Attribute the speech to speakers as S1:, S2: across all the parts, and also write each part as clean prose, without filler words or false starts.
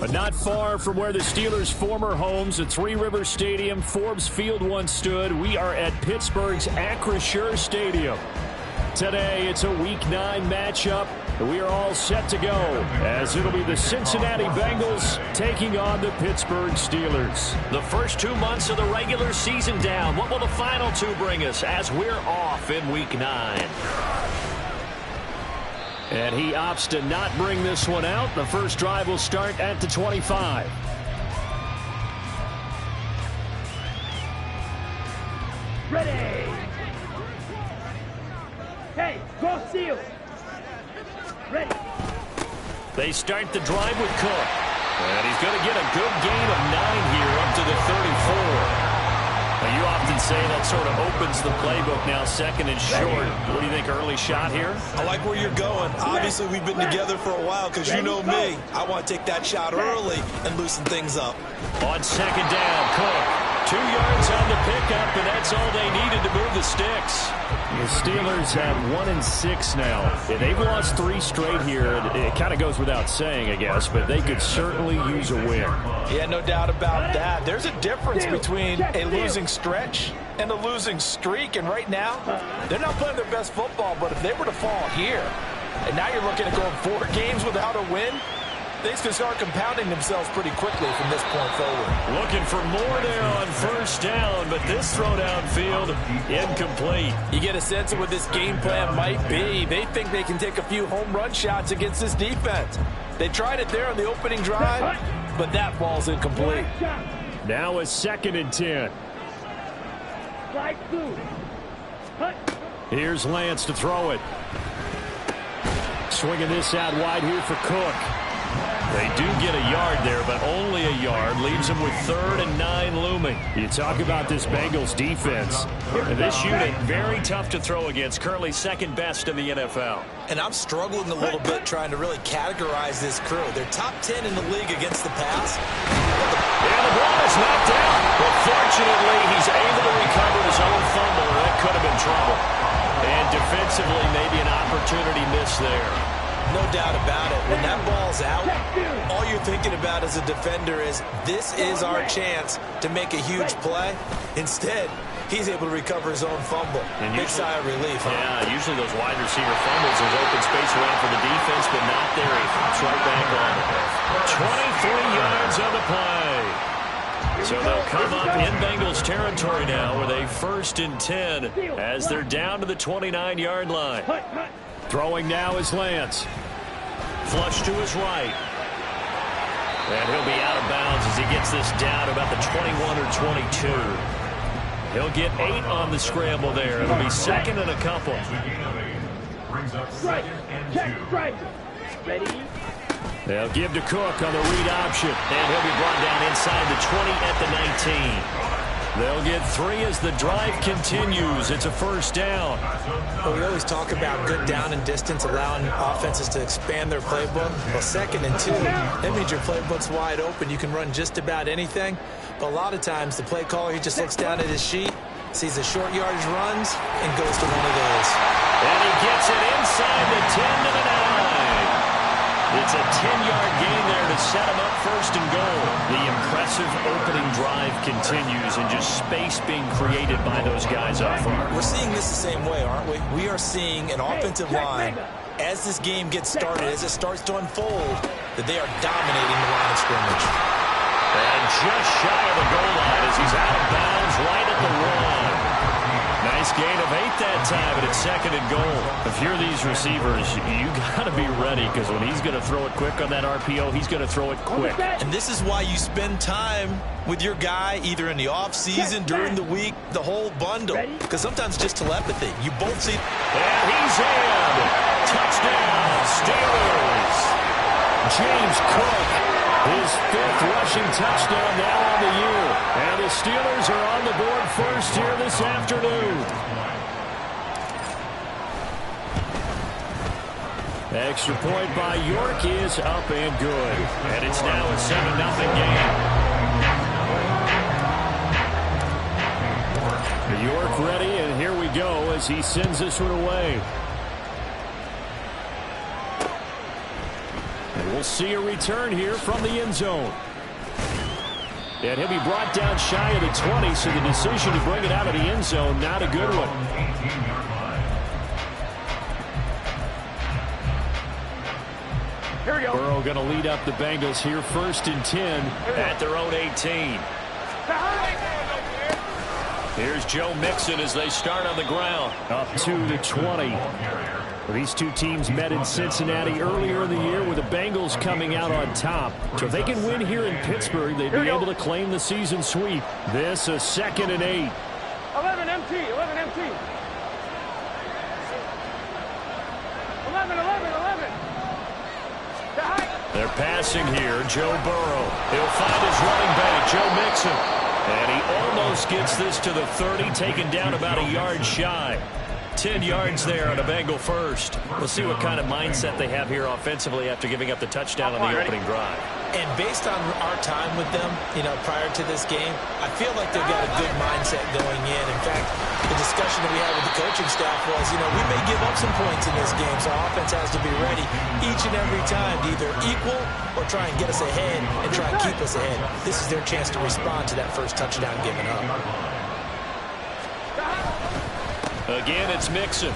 S1: But not far from where the Steelers' former homes at Three Rivers Stadium, Forbes Field once stood, we are at Pittsburgh's Acrisure Stadium. Today, it's a Week 9 matchup, and we are all set to go, as it'll be the Cincinnati Bengals taking on the Pittsburgh Steelers.
S2: The first 2 months of the regular season down. What will the final 2 bring us as we're off in Week 9?
S1: And he opts to not bring this one out. The first drive will start at the 25.
S3: Ready. Hey, go Seal. Ready.
S2: They start the drive with Cook. And he's going to get a good gain of 9 here up to the 34. Now, you often say that sort of opens the playbook now, second and short. What do you think, early shot here?
S4: I like where you're going. Obviously, we've been together for a while because you know me. I want to take that shot early and loosen things up.
S2: On second down, Cook. 2 yards on the pickup, and that's all they needed to move the sticks.
S1: The Steelers have 1-6 now. They've lost 3 straight here. It kind of goes without saying, I guess, but they could certainly use a win.
S4: Yeah, no doubt about that. There's a difference between a losing stretch and a losing streak, and right now, they're not playing their best football, but if they were to fall here, and now you're looking at going 4 games without a win, things can start compounding themselves pretty quickly from this point forward.
S2: Looking for more there on first down, but this throw downfield incomplete.
S4: You get a sense of what this game plan might be. They think they can take a few home run shots against this defense. They tried it there on the opening drive, but that ball's incomplete.
S1: Now a 2nd and 10. Here's Lance to throw it. Swinging this out wide here for Cook.
S2: They do get a yard there, but only a yard. Leaves them with 3rd and 9 looming.
S1: You talk about this Bengals defense.
S2: And this unit, very tough to throw against. Currently second best in the NFL.
S4: And I'm struggling a little bit trying to really categorize this crew. They're top 10 in the league against the pass.
S2: And the ball is knocked out. But fortunately, he's able to recover his own fumble. That could have been trouble. And defensively, maybe an opportunity miss there.
S4: No doubt about it. When that ball's out, all you're thinking about as a defender is this is our chance to make a huge play. Instead, he's able to recover his own fumble. Big sigh of relief.
S2: Yeah, usually those wide receiver fumbles, there's open space around for the defense, but not there. He hops right back on it. 23 yards on the play. So they'll come up in Bengals territory now with a 1st and 10 as they're down to the 29-yard line.
S1: Throwing now is Lance.
S2: Flush to his right. And he'll be out of bounds as he gets this down to about the 21 or 22. He'll get 8 on the scramble there. It'll be 2nd and a couple.
S3: Ready.
S1: They'll give to Cook on the read option.
S2: And he'll be brought down inside the 20 at the 19.
S1: They'll get 3 as the drive continues. It's a 1st down.
S4: Well, we always talk about good down and distance, allowing offenses to expand their playbook. Well, 2nd and 2, that means your playbook's wide open. You can run just about anything. But a lot of times, the play caller, he just looks down at his sheet, sees the short yardage runs, and goes to one of those.
S2: And he gets it inside the 10 to the 9. It's a 10-yard gain there to set him up 1st and goal. The impressive opening drive continues and just space being created by those guys up front.
S4: We're seeing this the same way, aren't we? We are seeing an offensive line, as this game gets started, as it starts to unfold, that they are dominating the line of scrimmage.
S2: And just shy of the goal line as he's out of bounds right at the 1. Nice gain of 8 that time, but it's 2nd and goal.
S1: If you're these receivers, you got to be ready, because when he's going to throw it quick on that RPO, he's going to throw it quick.
S4: And this is why you spend time with your guy either in the offseason, during the week, the whole bundle. Because sometimes it's just telepathy. You both see.
S2: And he's in. Touchdown, Steelers.
S1: James Cook, his 5th rushing touchdown now on the year. And the Steelers are on the board first here this afternoon. Extra point by York is up and good.
S2: And it's now a 7-0 game.
S1: York ready, and here we go as he sends this one away. And we'll see a return here from the end zone. And he'll be brought down shy of the 20, so the decision to bring it out of the end zone, not a good one.
S3: Here we go.
S1: Burrow going to lead up the Bengals here, 1st and 10
S2: at their own 18. Here's Joe Mixon as they start on the ground.
S1: Up to the 20. These two teams met in Cincinnati earlier in the year with the Bengals coming out on top. So if they can win here in Pittsburgh, they'd be able to claim the season sweep. This a 2nd and 8.
S3: 11 MT, 11 MT. 11.
S2: They're passing here. Joe Burrow. He'll find his running back, Joe Mixon. And he almost gets this to the 30, taken down about a yard shy. 10 yards there on a Bengal first. We'll see what kind of mindset they have here offensively after giving up the touchdown on the opening drive.
S4: And based on our time with them, prior to this game, I feel like they've got a good mindset going in. In fact, the discussion that we had with the coaching staff was, we may give up some points in this game, so our offense has to be ready each and every time to either equal or try and get us ahead and try and keep us ahead. This is their chance to respond to that first touchdown given up.
S2: Again, it's Mixon.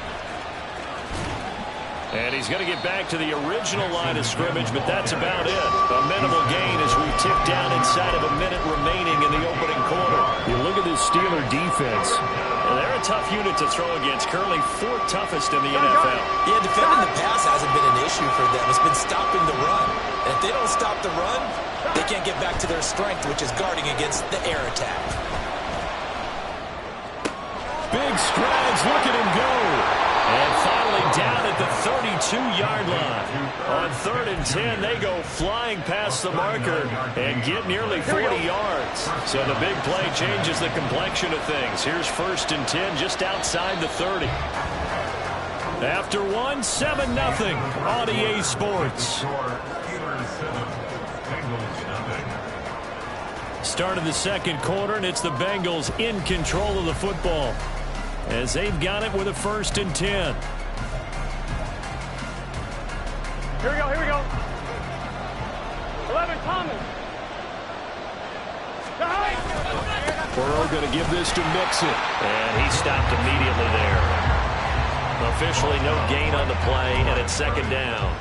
S2: And he's going to get back to the original line of scrimmage, but that's about it. A minimal gain as we tick down inside of a minute remaining in the opening quarter.
S1: You look at this Steeler defense.
S2: And they're a tough unit to throw against. Currently 4th toughest in the NFL.
S4: Yeah, defending the pass hasn't been an issue for them. It's been stopping the run. And if they don't stop the run, they can't get back to their strength, which is guarding against the air attack.
S1: Big strides, look at him go.
S2: And finally down at the 32-yard line. On 3rd and 10, they go flying past the marker and get nearly 40 yards. So the big play changes the complexion of things. Here's 1st and 10 just outside the 30. After 7-0 on EA Sports. Start of the 2nd quarter, and it's the Bengals in control of the football as they've got it with a 1st and 10.
S3: Here we go. 11 Thomas.
S1: Burrow going to give this to Mixon.
S2: And he stopped immediately there. Officially no gain on the play, and it's 2nd down.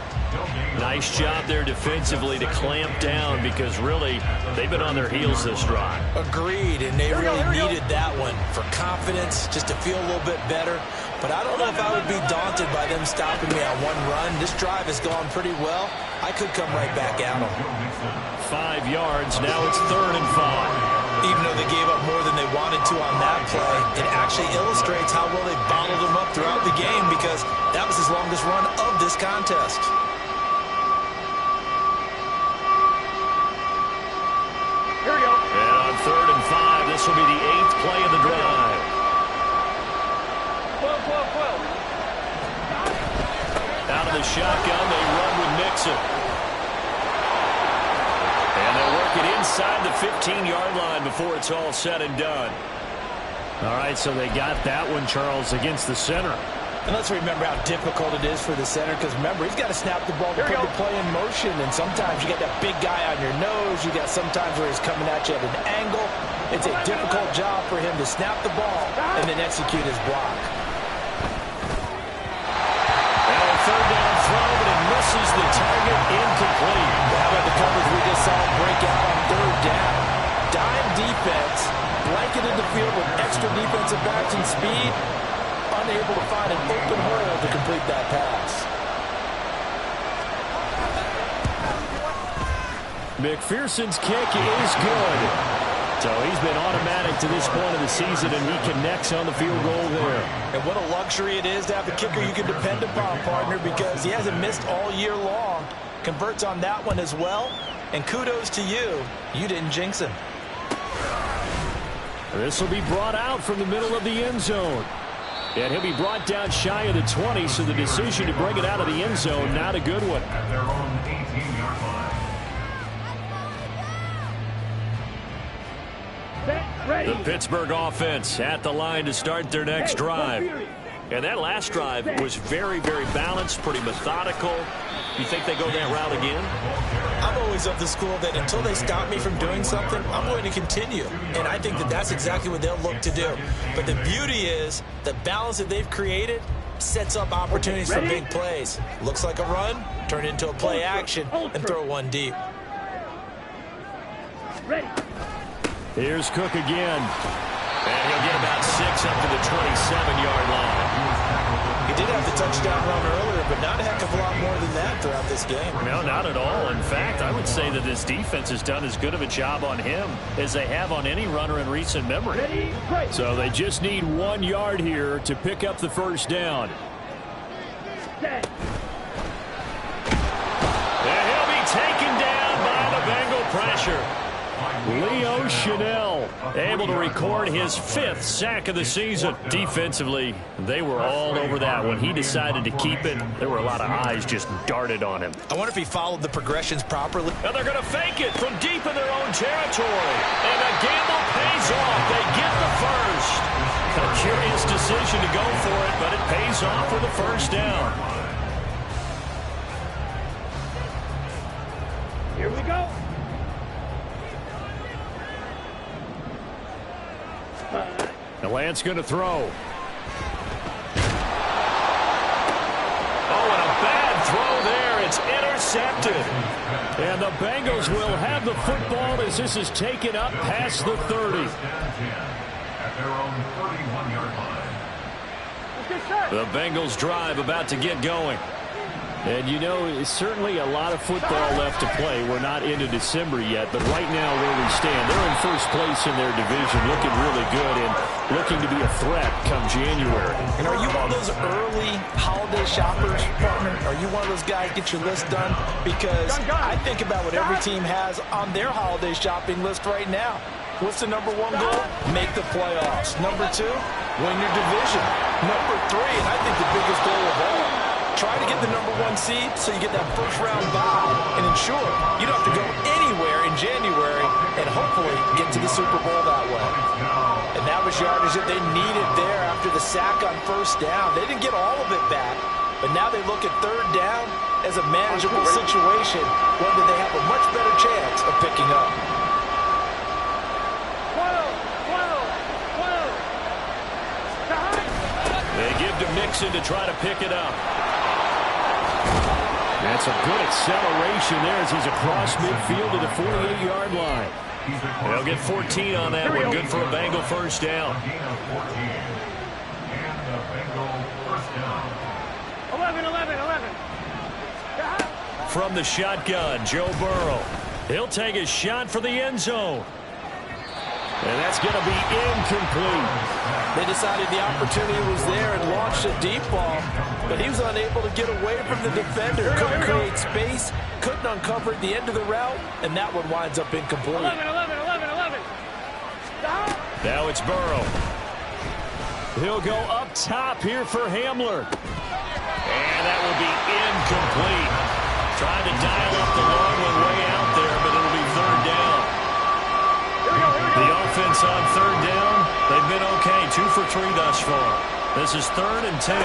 S2: Nice job there defensively to clamp down because really they've been on their heels this drive.
S4: Agreed, and they really needed that one for confidence, just to feel a little bit better. But I don't know if I would be daunted by them stopping me on one run. This drive has gone pretty well. I could come right back at them.
S1: 5 yards, now it's 3rd and 5.
S4: Even though they gave up more than they wanted to on that play, it actually illustrates how well they bottled them up throughout the game because that was his longest run of this contest.
S3: Here we go.
S2: And on 3rd and 5, this will be the 8th play of the drive.
S3: 12.
S2: Out of the shotgun, they run with Mixon. And they'll work it inside the 15-yard line before it's all said and done.
S1: All right, so they got that one, Charles, against the center.
S4: And let's remember how difficult it is for the center because, remember, he's got to snap the ball to put the play in motion. And sometimes you got that big guy on your nose. You got sometimes where he's coming at you at an angle. It's a difficult job for him to snap the ball and then execute his block.
S2: And a 3rd down throw, but it misses the target, incomplete.
S4: How about the coverage we just saw break out on 3rd down? Dime defense, blanketed the field with extra defensive backs and speed. Unable to find an open hole to complete that pass.
S1: McPherson's kick is good. So he's been automatic to this point of the season, and he connects on the field goal there.
S4: And what a luxury it is to have a kicker you can depend upon, partner, because he hasn't missed all year long. Converts on that one as well. And kudos to you. You didn't jinx him.
S1: This will be brought out from the middle of the end zone. And he'll be brought down shy of the 20, so the decision to bring it out of the end zone, not a good one.
S5: At their own 18-yard line.
S3: Set, ready.
S2: The Pittsburgh offense at the line to start their next drive. And that last drive was very, very balanced, pretty methodical. You think they go that route again?
S4: I'm always of the school that until they stop me from doing something, I'm going to continue. And I think that that's exactly what they'll look to do. But the beauty is the balance that they've created sets up opportunities for big plays. Looks like a run, turn it into a play action, and throw one deep.
S1: Here's Cook again.
S2: And he'll get about 6 up to the 27-yard line.
S4: He did have the touchdown run earlier, but not a heck of a lot more than that throughout this game.
S1: No, not at all. In fact, I would say that this defense has done as good of a job on him as they have on any runner in recent memory. So they just need 1 yard here to pick up the first down.
S2: And he'll be taken down by the Bengal pressure.
S1: Leo Chanel able to record his 5th sack of the season. Defensively, they were all over that. When he decided to keep it, there were a lot of eyes just darted on him.
S4: I wonder if he followed the progressions properly.
S2: And they're going to fake it from deep in their own territory. And the gamble pays off. They get the first. A curious decision to go for it, but it pays off for the first down.
S3: Here we go.
S1: The Lance going to throw.
S2: Oh, and a bad throw there. It's intercepted.
S1: And the Bengals will have the football as this is taken up past the 30.
S5: At their own 31-yard line.
S1: The Bengals drive about to get going. And, you know, certainly a lot of football left to play. We're not into December yet, but right now where we stand, they're in first place in their division, looking really good and looking to be a threat come January.
S4: And are you one of those early holiday shoppers, partner? Are you one of those guys get your list done? Because I think about what every team has on their holiday shopping list right now. What's the number 1 goal? Make the playoffs. Number 2, win your division. Number 3, and I think the biggest goal of all, try to get the number 1 seed so you get that first-round bye and ensure you don't have to go anywhere in January and hopefully get to the Super Bowl that way. And that was yardage that they needed there after the sack on first down. They didn't get all of it back, but now they look at third down as a manageable situation, one that they have a much better chance of picking up.
S2: They give to Mixon to try to pick it up.
S1: That's a good acceleration there as he's across midfield to the 48-yard line.
S2: They'll get 14 on that one. Good for a Bengal first down.
S5: 14. And the Bengal first down.
S3: 11.
S2: From the shotgun, Joe Burrow. He'll take a shot for the end zone.
S1: And that's going to be incomplete.
S4: They decided the opportunity was there and launched a deep ball, but he was unable to get away from the defender. Couldn't create space, couldn't uncover at the end of the route, and that one winds up incomplete.
S3: 11.
S2: Now it's Burrow.
S1: He'll go up top here for Hamler.
S2: And that will be incomplete. Trying to dial up the long one way out there, but it'll be third down. The offense on third down, they've been okay. 2 for 3 thus far. This is 3rd and 10.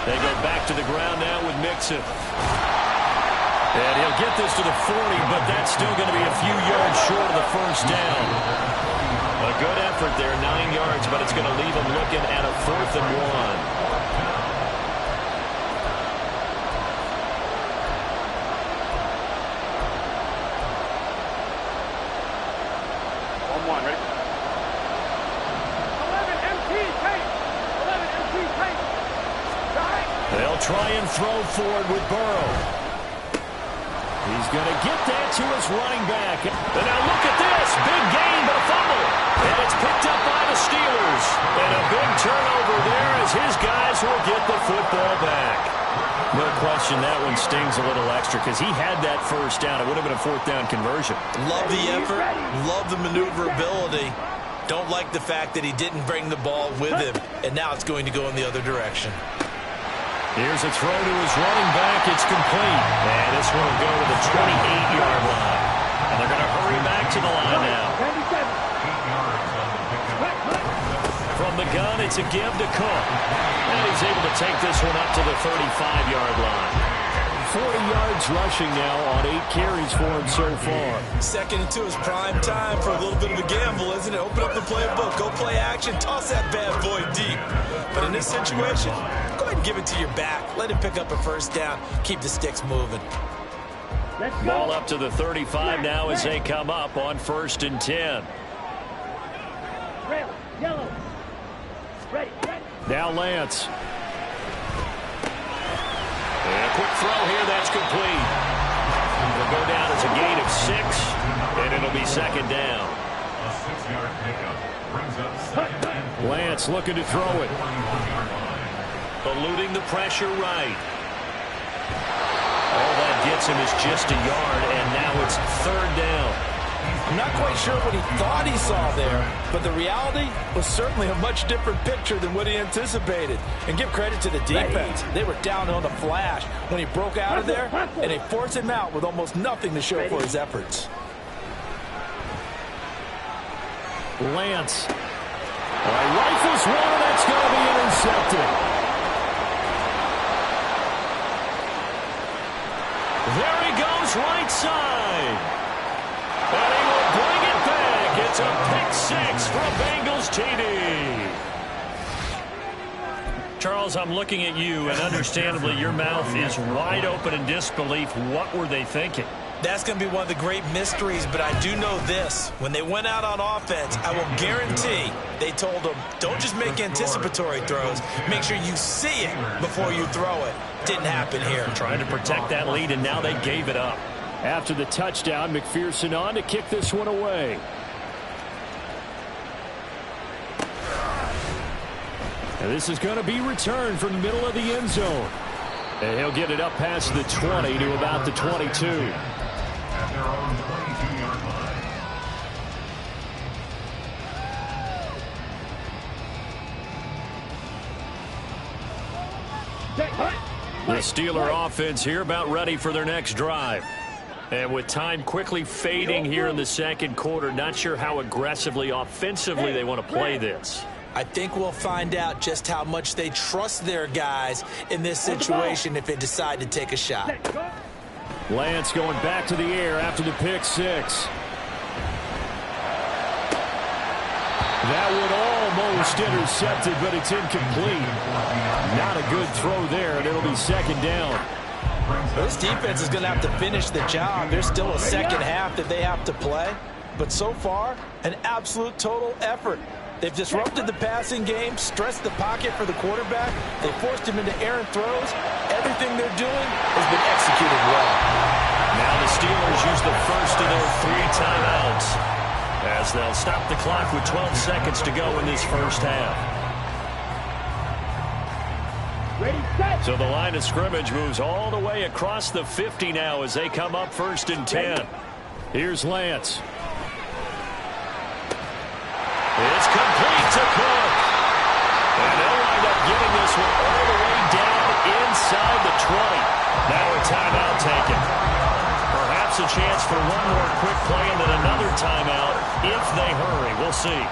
S2: They go back to the ground now with Mixon. And he'll get this to the 40, but that's still going to be a few yards short of the first down. A good effort there, 9 yards, but it's going to leave them looking at a 4th and 1. They'll try and throw forward with Burrow.
S1: He's going to get that to his running back.
S2: And now look at this. Big gain, but a fumble. And it's picked up by the Steelers. And a big turnover there as his guys will get the football back.
S1: No question that one stings a little extra because he had that first down. It would have been a 4th down conversion.
S4: Love the effort. Love the maneuverability. Don't like the fact that he didn't bring the ball with him. And now it's going to go in the other direction.
S2: Here's a throw to his running back. It's complete. And this one will go to the 28-yard line. And they're going to hurry back to the line now. From the gun. It's a give to Cook. And he's able to take this one up to the 35-yard line.
S1: 40 yards rushing now on 8 carries for him so far.
S4: Second and 2 is prime time for a little bit of a gamble, isn't it? Open up the playbook, go play action, toss that bad boy deep. But in this situation, go ahead and give it to your back. Let him pick up a first down. Keep the sticks moving.
S2: Ball up to the 35 now as they come up on 1st and 10.
S3: Red, yellow. Ready.
S1: Now Lance.
S2: And a quick throw here, that's complete. It'll go down as a gain of 6, and it'll be 2nd down.
S5: A 6-yard pickup brings up 2nd and 4.
S1: Lance looking to throw it.
S5: 41-yard line.
S2: Eluding the pressure right. All that gets him is just a yard, and now it's 3rd down.
S4: I'm not quite sure what he thought he saw there, but the reality was certainly a much different picture than what he anticipated. And give credit to the defense. They were down on the flash when he broke out of there, and they forced him out with almost nothing to show for his efforts.
S1: Lance. All right, rifles one, that's going to be intercepted.
S2: There he goes, right side. And he will bring it back. It's a pick 6 for a Bengals TD. Charles, I'm looking at you, and understandably your mouth is wide open in disbelief. What were they thinking?
S4: That's going to be one of the great mysteries, but I do know this. When they went out on offense, I will guarantee they told them, don't just make anticipatory throws. Make sure you see it before you throw it. Didn't happen here.
S2: Trying to protect that lead, and now they gave it up.
S1: After the touchdown, McPherson on to kick this one away. And this is going to be returned from the middle of the end zone. And he'll get it up past the 20 to about the 22.
S5: At their own 22-yard line.
S2: The Steeler offense here about ready for their next drive. And with time quickly fading here in the 2nd quarter, not sure how aggressively, offensively they want to play this.
S4: I think we'll find out just how much they trust their guys in this situation if they decide to take a shot.
S1: Lance going back to the air after the pick 6. That would almost intercepted, but it's incomplete. Not a good throw there, and it'll be 2nd down.
S4: This defense is going to have to finish the job. There's still a 2nd half that they have to play. But so far, an absolute total effort. They've disrupted the passing game, stressed the pocket for the quarterback. They forced him into errant throws. Everything they're doing has been executed well.
S2: Now the Steelers use the first of their 3 timeouts as they'll stop the clock with 12 seconds to go in this first half.
S3: Ready, set.
S2: So the line of scrimmage moves all the way across the 50 now as they come up 1st and 10.
S1: Here's Lance.
S2: It's complete to Cook. And they'll wind up getting this one all the way down inside the 20. Now a timeout taken. Perhaps a chance for one more quick play and then another timeout if they hurry. We'll see.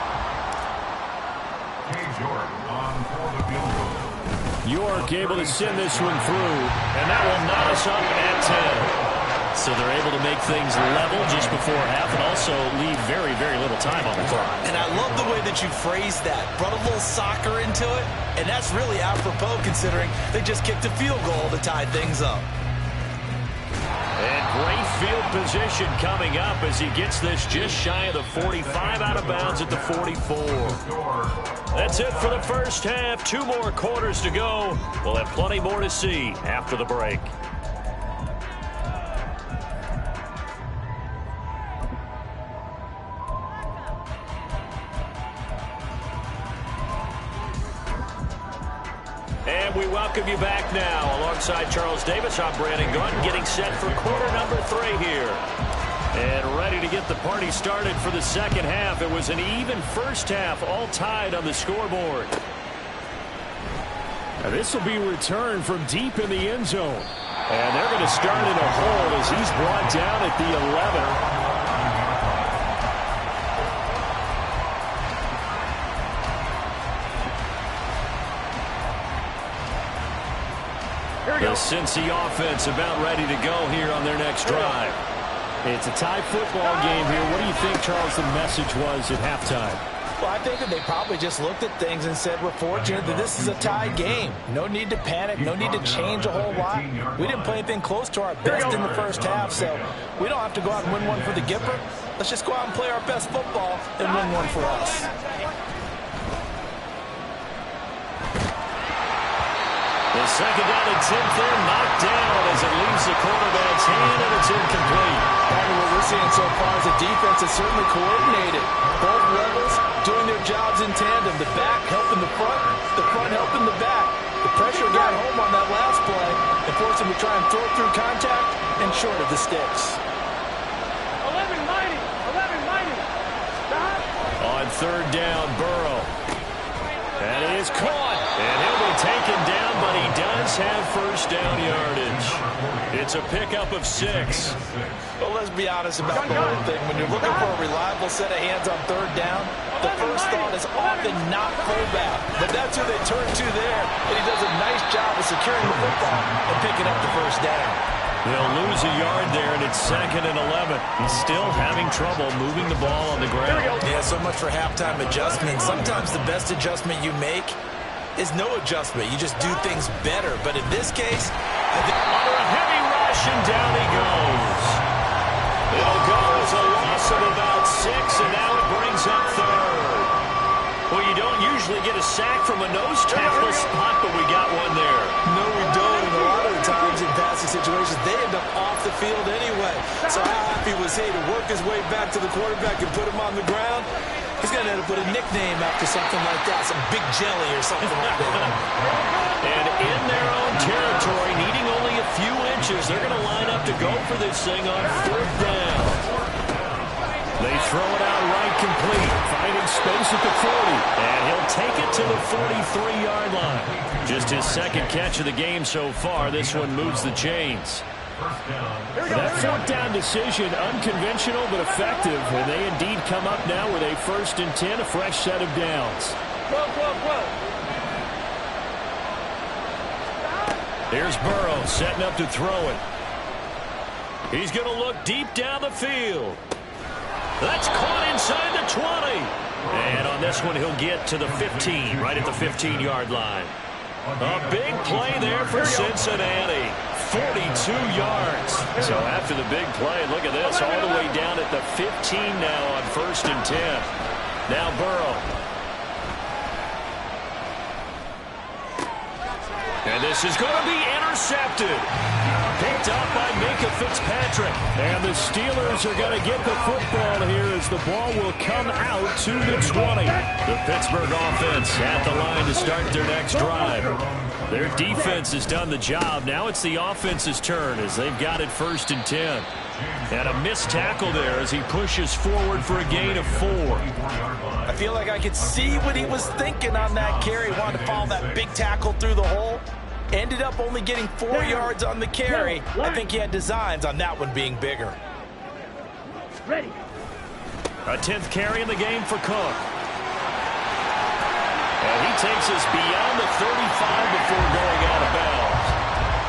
S5: Cage York on for the field goal.
S1: York able to send this one through.
S2: And that will knot us up at 10. So they're able to make things level just before half and also leave very, very little time on the clock.
S4: And I love the way that you phrased that. Brought a little soccer into it, and that's really apropos considering they just kicked a field goal to tie things up.
S2: And great field position coming up as he gets this just shy of the 45 out of bounds at the 44. That's it for the first half. 2 more quarters to go. We'll have plenty more to see after the break. And we welcome you back now. Alongside Charles Davis, I'm Brandon Gordon, getting set for quarter number 3 here. And ready to get the party started for the 2nd half. It was an even first half, all tied on the scoreboard.
S1: Now this will be returned from deep in the end zone. And they're going to start in a hole as he's brought down at the 11. The
S2: Cincy offense about ready to go here on their next drive.
S1: It's a tie football game here. What do you think, Charles, the message was at halftime?
S4: Well, I think that they probably just looked at things and said, we're fortunate that this is a tie game. No need to panic. No need to change a whole lot. We didn't play anything close to our best in the first half, so we don't have to go out and win one for the Gipper. Let's just go out and play our best football and win one for us.
S2: The second down and 10 there, knocked down as it leaves the quarterback's hand, and it's incomplete.
S4: What we're seeing so far is a defense that's certainly coordinated. Both levels doing their jobs in tandem. The back helping the front helping the back. The pressure got home on that last play and forced him to try and throw through contact and short of the sticks.
S3: 11 mighty. Stop.
S2: On third down, Burrow. And he is caught. And he'll be taken down, but he does have first down yardage. It's a pickup of 6.
S4: Well, let's be honest about the whole thing. When you're looking for a reliable set of hands on third down, the first thought is often not fullback. But that's who they turn to there, and he does a nice job of securing the football and picking up the first down.
S2: They'll lose a yard there, and it's 2nd and 11. He's still having trouble moving the ball on the ground.
S4: Yeah, so much for halftime adjustment. Sometimes the best adjustment you make is no adjustment. You just do things better. But in this case,
S2: under a heavy rush, and down he goes. It'll go as a loss of about 6, and now it brings up 3rd. Well, you don't usually get a sack from a nose tackle spot, but we got one there.
S4: No, we don't. And a lot of the times in passing situations, they end up off the field anyway. So how happy was he to work his way back to the quarterback and put him on the ground? He's going to end up with a nickname after something like that, some big jelly or something like that.
S2: And in their own territory, needing only a few inches, they're going to line up to go for this thing on 4th down. They throw it out right complete, finding space at the 40. And he'll take it to the 43-yard line. Just his second catch of the game so far. This one moves the chains.
S1: That 4th down decision, unconventional but effective, and they indeed come up now with a 1st and 10, a fresh set of downs.
S2: Here's Burrow setting up to throw it. He's going to look deep down the field. That's caught inside the 20. And on this one, he'll get to the 15, right at the 15-yard line. A big play there for Cincinnati. 42 yards. So after the big play, look at this, all the way down at the 15 now on 1st and 10. Now Burrow. And this is going to be intercepted. Picked up by Minka Fitzpatrick.
S1: And the Steelers are going to get the football here as the ball will come out to the 20.
S2: The Pittsburgh offense at the line to start their next drive. Their defense has done the job. Now it's the offense's turn as they've got it 1st and 10. And a missed tackle there as he pushes forward for a gain of 4.
S4: I feel like I could see what he was thinking on that carry. He wanted to follow that big tackle through the hole. Ended up only getting 4 yards on the carry. I think he had designs on that one being bigger.
S3: Ready.
S2: A 10th carry in the game for Cook. And he takes us beyond the 35 before going out of bounds.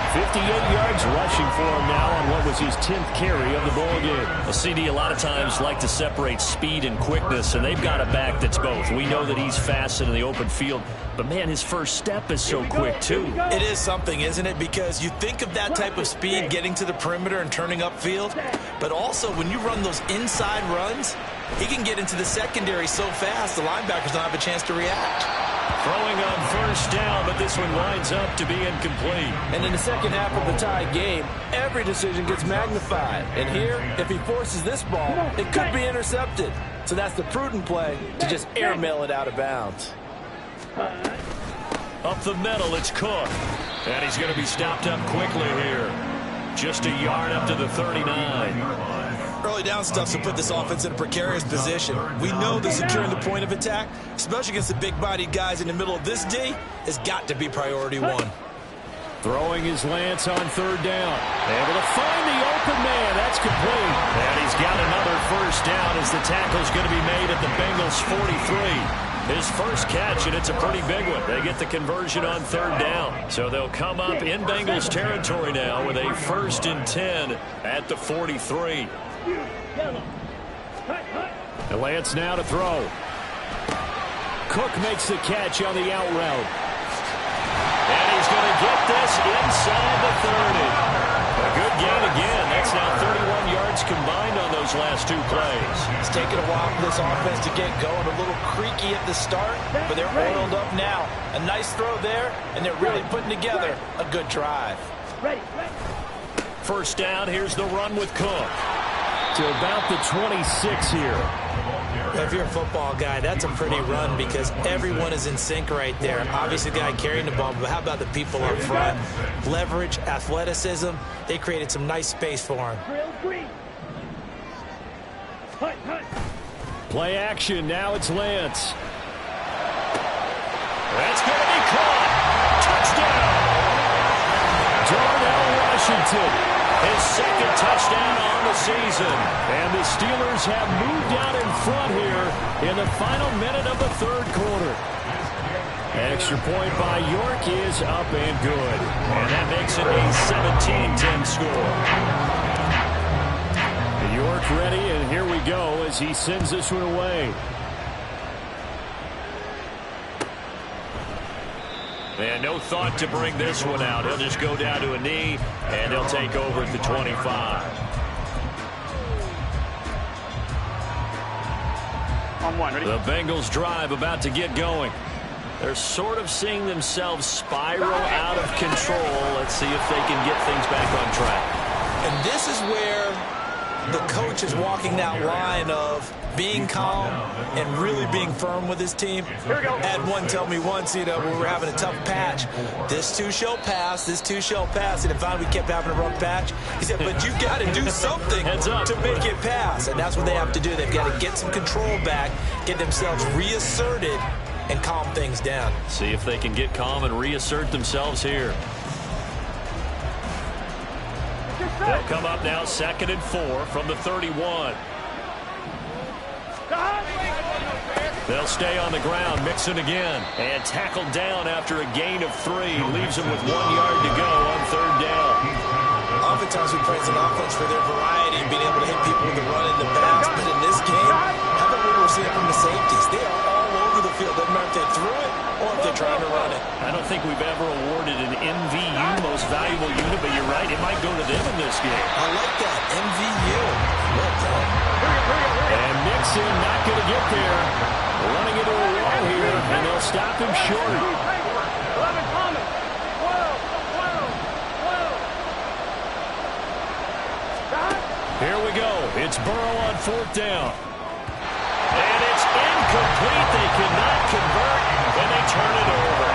S1: 58 yards rushing for him now on what was his 10th carry of the ball game.
S2: A CD a lot of times like to separate speed and quickness, and they've got a back that's both. We know that he's fast in the open field, but man, his first step is so quick too.
S4: It is something, isn't it? Because you think of that type of speed getting to the perimeter and turning upfield, but also when you run those inside runs, he can get into the secondary so fast the linebackers don't have a chance to react.
S2: Throwing on 1st down, but this one winds up to be incomplete.
S4: And in the second half of the tie game, every decision gets magnified. And here, if he forces this ball, it could be intercepted. So that's the prudent play to just airmail it out of bounds.
S2: Up the middle, it's Cook. And he's going to be stopped up quickly here. Just a yard up to the 39.
S4: Early down stuff to put this offense in a precarious position. We know that securing the point of attack, especially against the big-bodied guys in the middle of this D, has got to be priority 1.
S1: Throwing his Lance on 3rd down. Able to find the open man. That's complete.
S2: And he he's got another first down as the tackle's going to be made at the Bengals' 43. His first catch, and it's a pretty big one. They get the conversion on third down. So they'll come up in Bengals territory now with a 1st and 10 at the 43.
S1: And Lance now to throw. Cook makes the catch on the out route.
S2: And he's going to get this inside the 30. A good gain again. That's now 31 yards combined on those last 2 plays.
S4: It's taken a while for this offense to get going. A little creaky at the start, but they're oiled up now. A nice throw there, and they're really putting together a good drive.
S2: First down, here's the run with Cook.
S1: To about the 26 here.
S6: If you're a football guy, that's a pretty run because everyone is in sync right there. Obviously, the guy carrying the ball, but how about the people up front? Leverage, athleticism. They created some nice space for him.
S1: Play action. Now it's Lance.
S2: That's going to be caught. Touchdown.
S1: Darnell Washington.
S2: His second touchdown on the season.
S1: And the Steelers have moved out in front here in the final minute of the 3rd quarter. Extra point by York is up and good.
S2: And that makes it a 17-10 score.
S1: York ready, and here we go as he sends this one away.
S2: And no thought to bring this one out. He'll just go down to a knee, and he'll take over at the 25.
S3: On one, ready?
S2: The Bengals drive about to get going. They're sort of seeing themselves spiral out of control. Let's see if they can get things back on track.
S6: And this is where the coach is walking that line of being calm and really being firm with his team. Had one tell me once, when we were having a tough patch, this too shall pass, this too shall pass. And finally we kept having a rough patch. He said, but you got to do something to make it pass. And that's what they have to do. They've got to get some control back, get themselves reasserted, and calm things down.
S2: See if they can get calm and reassert themselves here. They'll come up now 2nd and 4 from the 31. They'll stay on the ground, Mixon again, and tackled down after a gain of 3. Leaves them with 1 yard to go on 3rd down.
S6: Oftentimes we praise an offense for their variety and being able to hit people with the run and the pass. But in this game, how about what we're seeing from the safeties? They are all over the field. Doesn't matter if they threw it or if they're trying to run it.
S2: I don't think we've ever awarded an MVU, most valuable unit, but you're right, it might go to them in this game.
S6: I like that, MVU. Well done.
S1: And Mixon not going to get there. Running into a wall here, and they'll stop him short.
S3: 11 coming. 12.
S1: Here we go. It's Burrow on 4th down.
S2: And it's incomplete. They cannot convert, and they turn it over.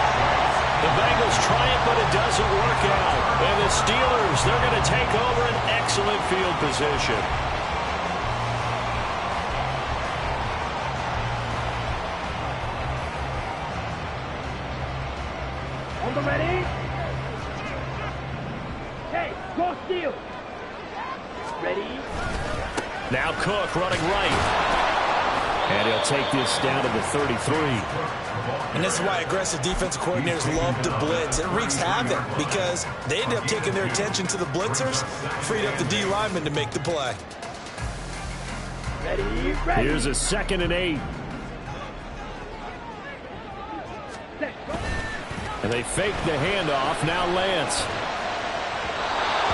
S2: The Bengals try it, but it doesn't work out. And the Steelers, they're going to take over an excellent field position.
S3: On the ready? Hey, go steal. Ready?
S1: Now Cook running right. And he'll take this down to the 33.
S6: And this is why aggressive defensive coordinators love to blitz. It wreaks havoc because they end up taking their attention to the blitzers, freed up the D lineman to make the play.
S3: Ready?
S1: Here's a 2nd and 8. And they fake the handoff. Now Lance.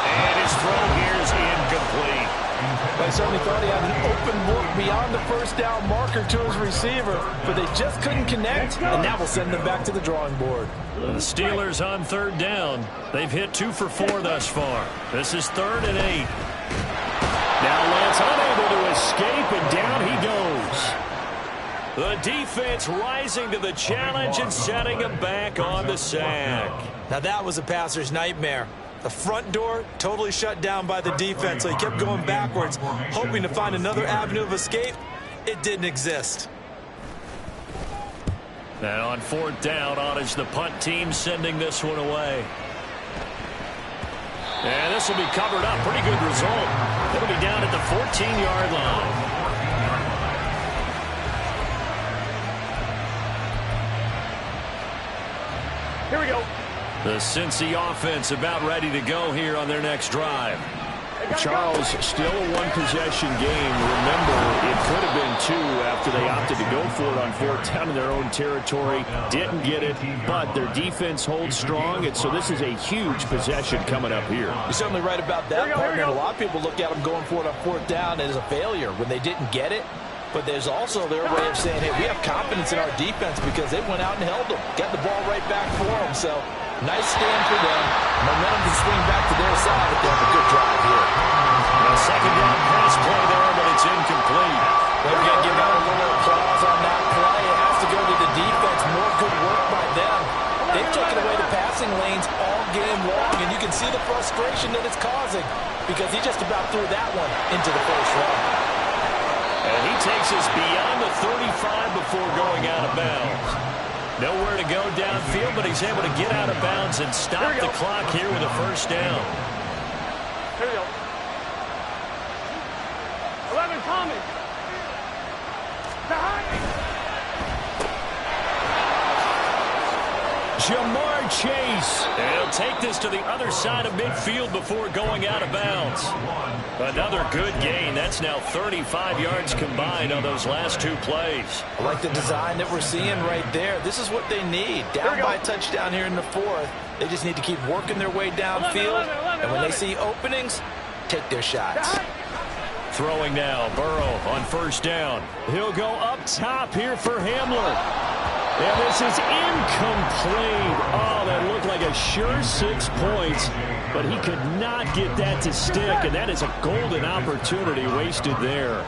S2: And his throw here is incomplete.
S4: I certainly thought he had an open look beyond the first down marker to his receiver, but they just couldn't connect, and that will send them back to the drawing board.
S2: The Steelers on 3rd down. They've hit 2 for 4 thus far. This is 3rd and 8.
S1: Now Lance unable to escape, and down he goes.
S2: The defense rising to the challenge and setting him back on the sack.
S6: Now that was a passer's nightmare. The front door totally shut down by the defense, so he kept going backwards, hoping to find another avenue of escape. It didn't exist.
S2: And on 4th down, on is the punt team sending this one away. And this will be covered up. Pretty good result. It'll be down at the 14-yard line.
S3: Here we go.
S1: The Cincy offense about ready to go here on their next drive. Charles, still a one-possession game. Remember, it could have been two after they opted to go for it on fourth down in their own territory. Didn't get it, but their defense holds strong, and so this is a huge possession coming up here.
S4: You're certainly right about that, partner. A lot of people look at them going for it on fourth down as a failure when they didn't get it. But there's also their way of saying, hey, we have confidence in our defense because they went out and held them. Got the ball right back for them. So, nice stand for them. Momentum to swing back to their side if they have a good drive here.
S2: A second down pass play there, but it's incomplete.
S4: They're going to give out a little applause on that play. It has to go to the defense. More good work by them. They've taken away the passing lanes all game long, and you can see the frustration that it's causing because he just about threw that one into the first round.
S2: And he takes us beyond the 35 before going out of bounds. Nowhere to go downfield, but he's able to get out of bounds and stop the clock here with a first down.
S3: Here we go. 11 Thomas.
S1: Jamar Chase.
S2: And he'll take this to the other side of midfield before going out of bounds. Another good gain. That's now 35 yards combined on those last two plays.
S4: I like the design that we're seeing right there. This is what they need. Down by a touchdown here in the fourth. They just need to keep working their way downfield. And when they see openings, take their shots.
S1: Throwing now, Burrow on first down. He'll go up top here for Hamler. And this is incomplete. Oh, that looked like a sure 6 points, but he could not get that to stick, and that is a golden opportunity wasted there.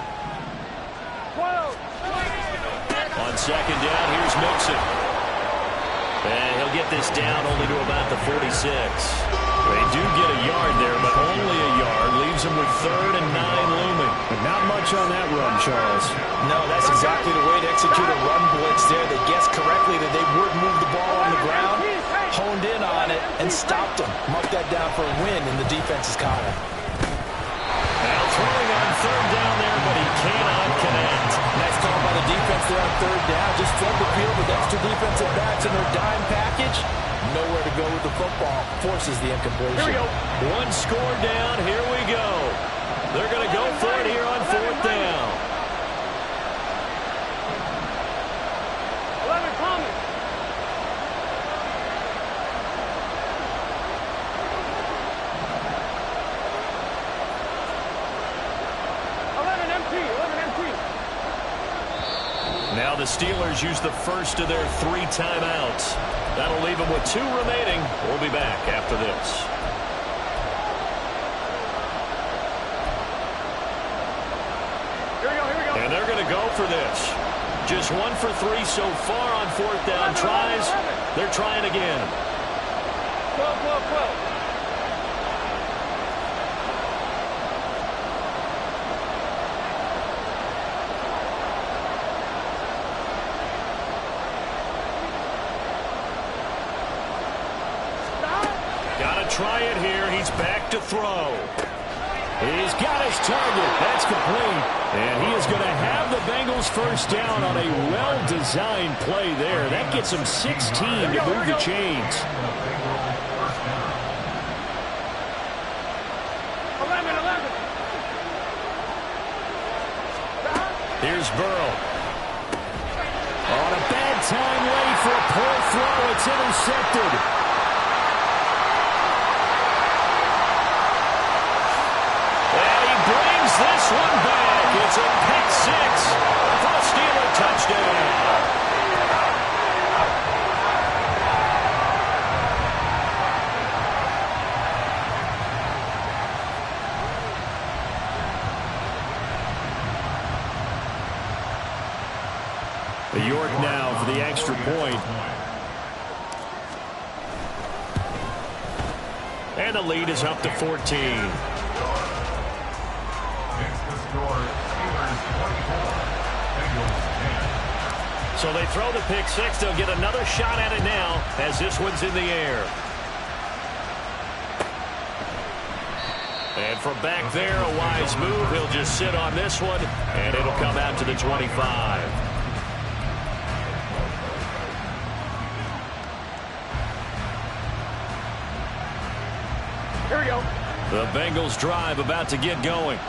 S1: On second down, here's Mixon. And he'll get this down only to about the 46. They do get a yard there, but only a yard. Leaves them with 3rd and 9 looming.
S2: But not much on that run, Charles.
S4: No, that's exactly the way to execute a run blitz there. They guessed correctly that they would move the ball on the ground, honed in on it, and stopped them. Mark that down for a win in the defense's column.
S2: Now throwing on third down there, but he cannot connect.
S4: Nice call by the defense there on third down. Just flood the field with extra defensive backs in their dime package. Nowhere to go with the football. Forces the incompletion.
S3: Here we go.
S2: One score down. Here we go. They're going to go for it here on fourth down.
S3: 11 Thomas.
S2: Now the Steelers use the first of their 3 timeouts. That'll leave them with 2 remaining. We'll be back after this.
S3: Here we go.
S2: And they're going to go for this. Just 1 for 3 so far on fourth down tries. They're trying again.
S3: 12.
S2: Got to try it here. He's back to throw.
S1: He's got his target. That's complete. And he is going to have the Bengals first down on a well-designed play there. That gets him 16 to move the chains.
S3: 11.
S1: Here's Burrow. On a bad time late for a poor throw. It's intercepted.
S2: This one back. It's a pick 6 for a Steeler touchdown.
S1: York now for the extra point.
S2: And the lead is up to 14. So they throw the pick 6. They'll get another shot at it now as this one's in the air. And from back there, a wise move. He'll just sit on this one, and it'll come out to the 25.
S3: Here we go.
S1: The Bengals drive about to get going.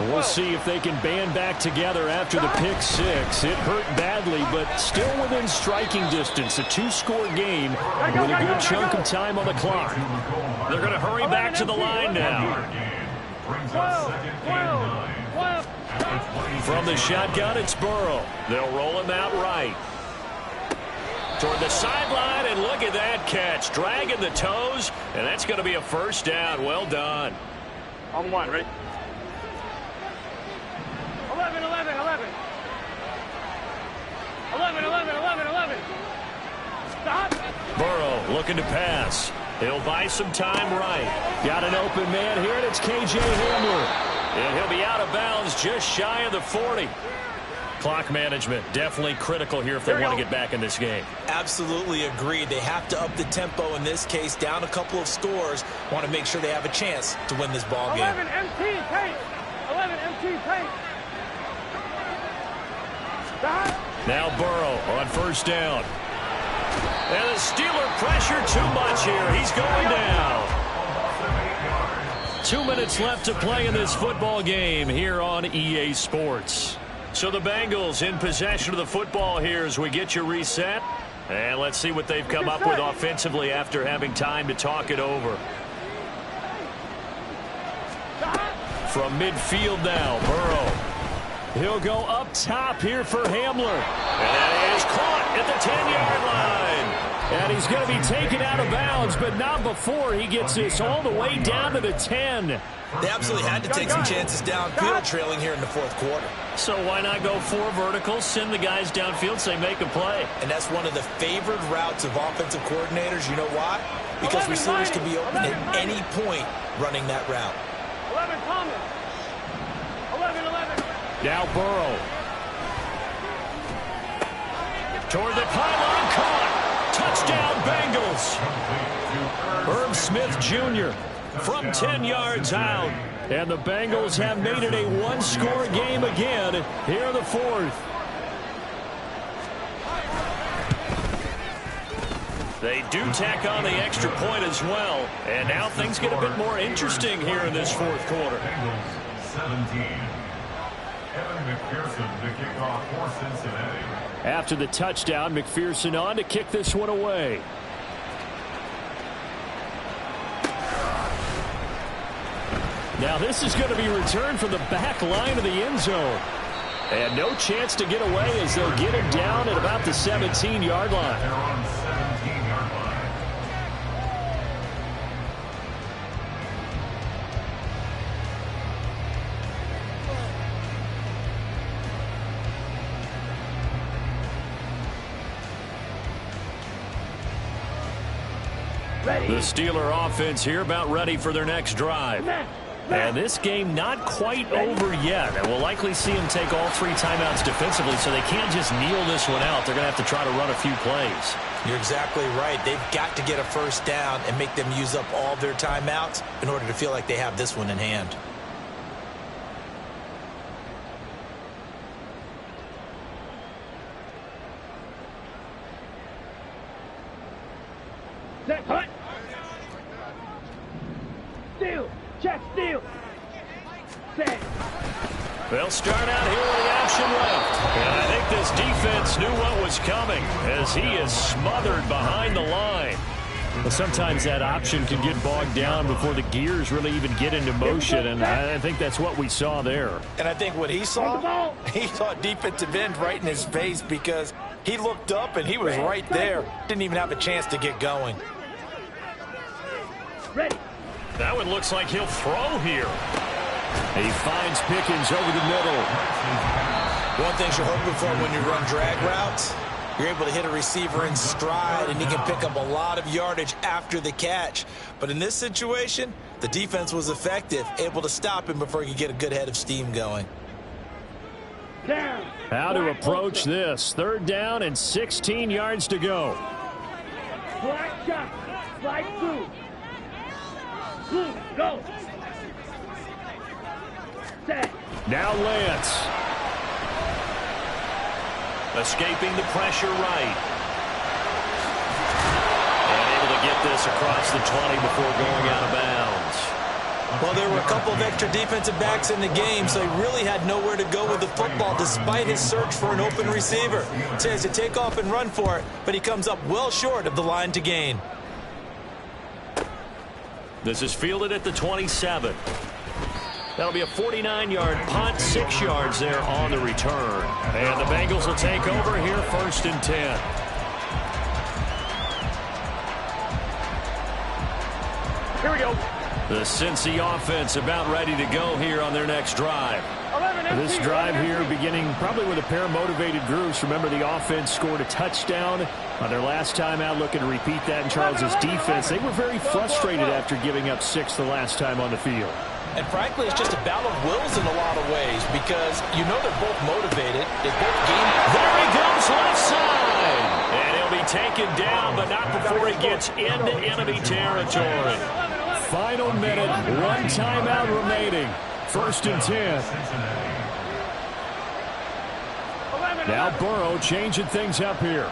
S1: We'll see if they can band back together after the pick six. It hurt badly, but still within striking distance. A two-score game with a good chunk of time on the clock.
S2: They're going to hurry back to the line now. From the shotgun, it's Burrow. They'll roll him out right. Toward the sideline, and look at that catch. Dragging the toes, and that's going to be a first down. Well done.
S3: On one, ready? 11, 11, 11. 11, 11, 11, 11. Stop.
S2: Burrow looking to pass. He'll buy some time right.
S1: Got an open man here, and it's K.J. Hamler.
S2: And he'll be out of bounds just shy of the 40. Clock management definitely critical here if they want to get back in this game.
S6: Absolutely agreed. They have to up the tempo in this case, down a couple of scores. Want to make sure they have a chance to win this ball game.
S3: 11 MT paint. 11 MT paint. Stop.
S2: Now Burrow on first down. And the Steeler pressure too much here. He's going down.
S1: 2 minutes left to play in this football game here on EA Sports.
S2: So the Bengals in possession of the football here as we get you reset. And let's see what they've come up with offensively after having time to talk it over.
S1: From midfield now, Burrow. He'll go up top here for Hamler.
S2: And that is caught at the 10-yard line.
S1: And he's going to be taken out of bounds, but not before he gets this all the way down to the 10.
S6: They absolutely had to take some chances downfield trailing here in the fourth quarter.
S2: So why not go 4 verticals, send the guys downfield, say make a play.
S6: And that's one of the favored routes of offensive coordinators. You know why? Because receivers can be open at any point running that route.
S3: 11 Thomas. 11, 11.
S1: Now Burrow.
S2: Toward the pylon, caught. Touchdown, Bengals.
S1: Herb Smith Jr.
S2: from 10 yards out.
S1: And the Bengals have made it a one-score game again here in the fourth.
S2: They do tack on the extra point as well. And now things get a bit more interesting here in this fourth quarter.
S5: 17. Evan McPherson to kick off for Cincinnati.
S1: After the touchdown, McPherson on to kick this one away. Now this is going to be returned from the back line of the end zone. And no chance to get away as they'll get him down at about the 17-yard line.
S5: They're on 17-yard line.
S1: The Steeler offense here about ready for their next drive. And this game not quite over yet. And we'll likely see them take all 3 timeouts defensively, so they can't just kneel this one out. They're going to have to try to run a few plays.
S6: You're exactly right. They've got to get a first down and make them use up all their timeouts in order to feel like they have this one in hand.
S3: Set, hut. Steal. Check, steal. Set.
S2: They'll start out here with the option left. And I think this defense knew what was coming as he is smothered behind the line.
S1: Well, sometimes that option can get bogged down before the gears really even get into motion, and I think that's what we saw there.
S4: And I think what he saw defensive end right in his face because he looked up and he was right there. Didn't even have a chance to get going.
S3: Ready.
S2: That one looks like he'll throw here.
S1: He finds Pickens over the middle.
S6: One thing you're hoping for when you run drag routes, you're able to hit a receiver in stride, and he can pick up a lot of yardage after the catch. But in this situation, the defense was effective, able to stop him before he could get a good head of steam going.
S3: Down.
S1: How to approach this. 3rd down and 16 yards to go.
S3: Black shot. Slide through. Blue, go.
S1: Now Lance.
S2: Escaping the pressure right. And able to get this across the 20 before going out of bounds.
S6: Well, there were a couple of extra defensive backs in the game, so he really had nowhere to go with the football despite his search for an open receiver. So he has to take off and run for it, but he comes up well short of the line to gain.
S2: This is fielded at the 27. That'll be a 49-yard punt, 6 yards there on the return.
S1: And the Bengals will take over here, 1st and 10.
S3: Here we go.
S1: The Cincy offense about ready to go here on their next drive.
S3: 11
S1: This drive here beginning probably with a pair of motivated groups. Remember, the offense scored a touchdown on their last time out, looking to repeat that in Charles's defense. They were very frustrated after giving up 6 the last time on the field.
S4: And frankly, it's just a battle of wills in a lot of ways because you know they're both motivated. They both game.
S2: There he goes left side. And he'll be taken down, but not before he gets into enemy territory.
S1: Final minute, 1 timeout remaining. 1st and 10. Now Burrow changing things up here.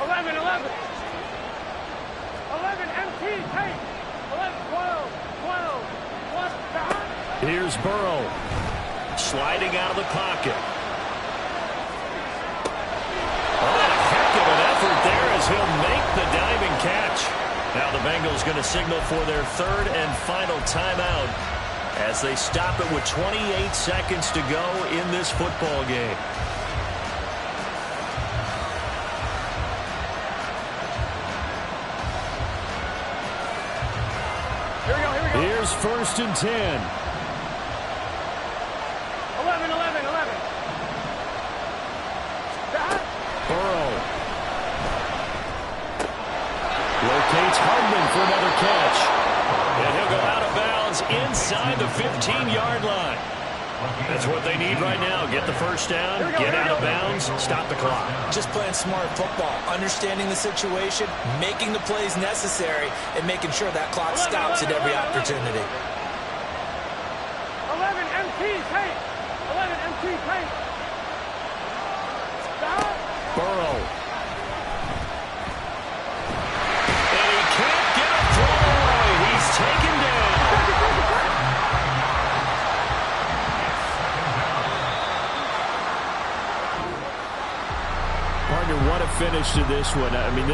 S3: 11, 11. 11, MT, take. 11, 12, 12. What the?
S1: Here's Burrow.
S2: Sliding out of the pocket. What a heck of an effort there as he'll make the diving catch. Now the Bengals going to signal for their 3rd and final timeout as they stop it with 28 seconds to go in this football game.
S3: Here we go, here we go.
S1: Here's 1st and 10.
S3: 11, 11, 11.
S1: Burrow. Locates Hardman for another catch.
S2: And he'll go out of bounds inside the 15-yard line. That's what they need right now. Get the first down, get out of bounds, stop the clock.
S6: Just playing smart football, understanding the situation, making the plays necessary, and making sure that clock stops at every opportunity.
S3: 11, MT, take. 11, MT, take.
S1: Burrow.
S2: And he can't get a throw away. He's taken down.
S1: Partner, what a finish to this one. I mean,